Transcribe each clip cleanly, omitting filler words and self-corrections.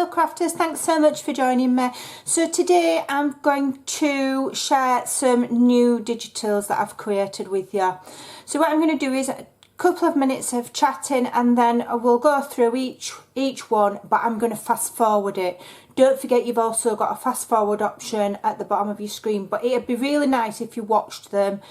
crafters, thanks so much for joining me. So today I'm going to share some new digitals that I've created with you. So what I'm going to do is a couple of minutes of chatting and then I will go through each one, but I'm going to fast forward it. Don't forget you've also got a fast forward option at the bottom of your screen, but it'd be really nice if you watched them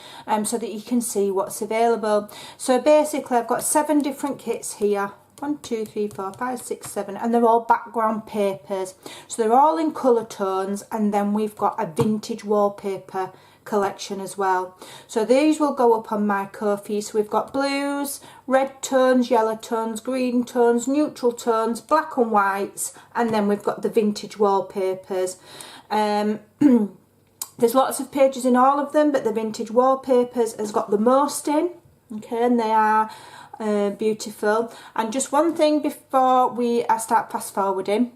so that you can see what's available. So basically I've got 7 different kits here. 1, 2, 3, 4, 5, 6, 7, and they're all background papers. So they're all in colour tones, and then we've got a vintage wallpaper collection as well. So these will go up on my Ko-fi. So we've got blues, red tones, yellow tones, green tones, neutral tones, black and whites, and then we've got the vintage wallpapers. There's lots of pages in all of them, but the vintage wallpapers has got the most in. Okay, and they are beautiful. And just one thing before I start fast forwarding.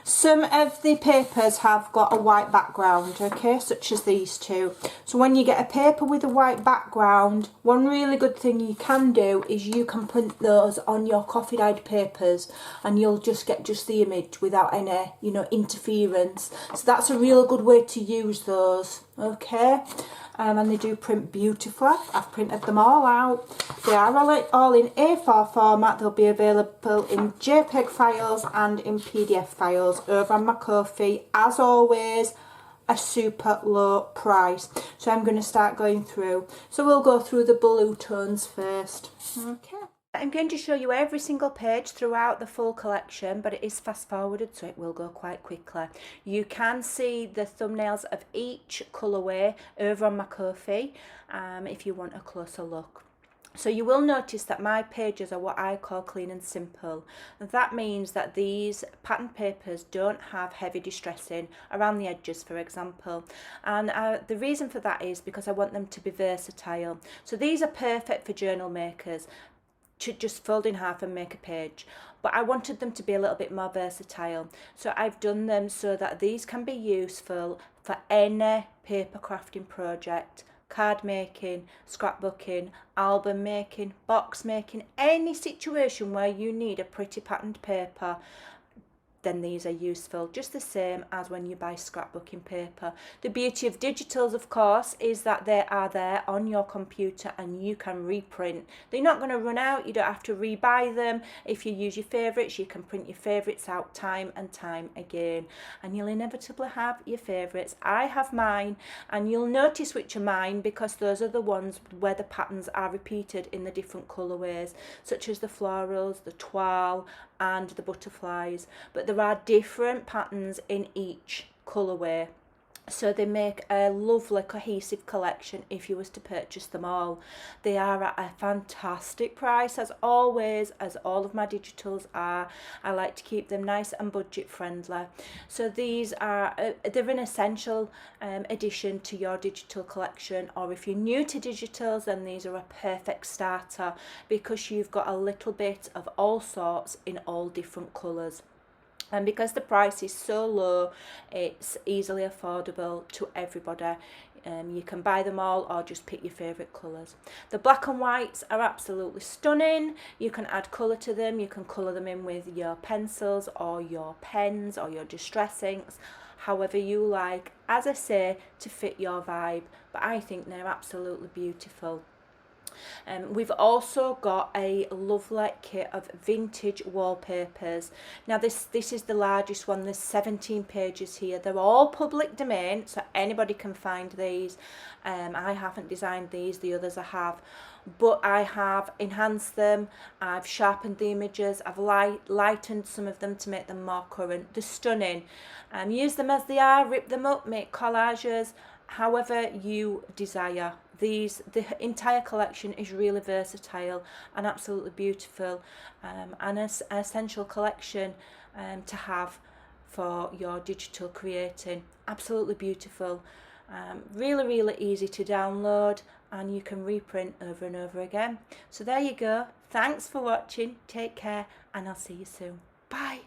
Some of the papers have got a white background, okay, such as these two. So when you get a paper with a white background, one really good thing you can do is you can print those on your coffee dyed papers and you'll just get the image without any, interference. So that's a real good way to use those, okay. And they do print beautifully. I've printed them all out. They are all in A4 format. They'll be available in JPEG files and in PDF files over on my Ko-fi. As always, a super low price. So I'm going to start going through. So we'll go through the blue tones first. Okay. I'm going to show you every single page throughout the full collection, but it is fast forwarded, so it will go quite quickly. You can see the thumbnails of each colourway over on my Ko-fi if you want a closer look. So you will notice that my pages are what I call clean and simple. That means that these pattern papers don't have heavy distressing around the edges, for example. And the reason for that is because I want them to be versatile. So these are perfect for journal makers, to just fold in half and make a page, but I wanted them to be a little bit more versatile, so I've done them so that these can be useful for any paper crafting project, card making, scrapbooking, album making, box making, any situation where you need a pretty patterned paper. Then these are useful, just the same as when you buy scrapbooking paper. The beauty of digitals, of course, is that they are there on your computer and you can reprint. They're not going to run out, you don't have to rebuy them. If you use your favourites, you can print your favourites out time and time again. And you'll inevitably have your favourites. I have mine, and you'll notice which are mine because those are the ones where the patterns are repeated in the different colourways, such as the florals, the toile, and the butterflies. But there are different patterns in each colourway, so they make a lovely cohesive collection if you was to purchase them all. They are at a fantastic price, as always, as all of my digitals are. I like to keep them nice and budget friendly. So these are they're an essential addition to your digital collection, or if you're new to digitals, then these are a perfect starter because you've got a little bit of all sorts in all different colours. And because the price is so low, it's easily affordable to everybody. You can buy them all or just pick your favourite colours. The black and whites are absolutely stunning. You can add colour to them. You can colour them in with your pencils or your pens or your distress inks, however you like, as I say, to fit your vibe. But I think they're absolutely beautiful. We've also got a lovely kit of vintage wallpapers. Now this is the largest one. There's 17 pages here. They're all public domain, so anybody can find these. I haven't designed these, the others I have, but I have enhanced them. I've sharpened the images. I've lightened some of them to make them more current. They're stunning. Use them as they are, rip them up, make collages, however you desire. The entire collection is really versatile and absolutely beautiful, and an essential collection to have for your digital creating. Absolutely beautiful, really easy to download, and you can reprint over and over again. So there you go. Thanks for watching, take care, and I'll see you soon. Bye.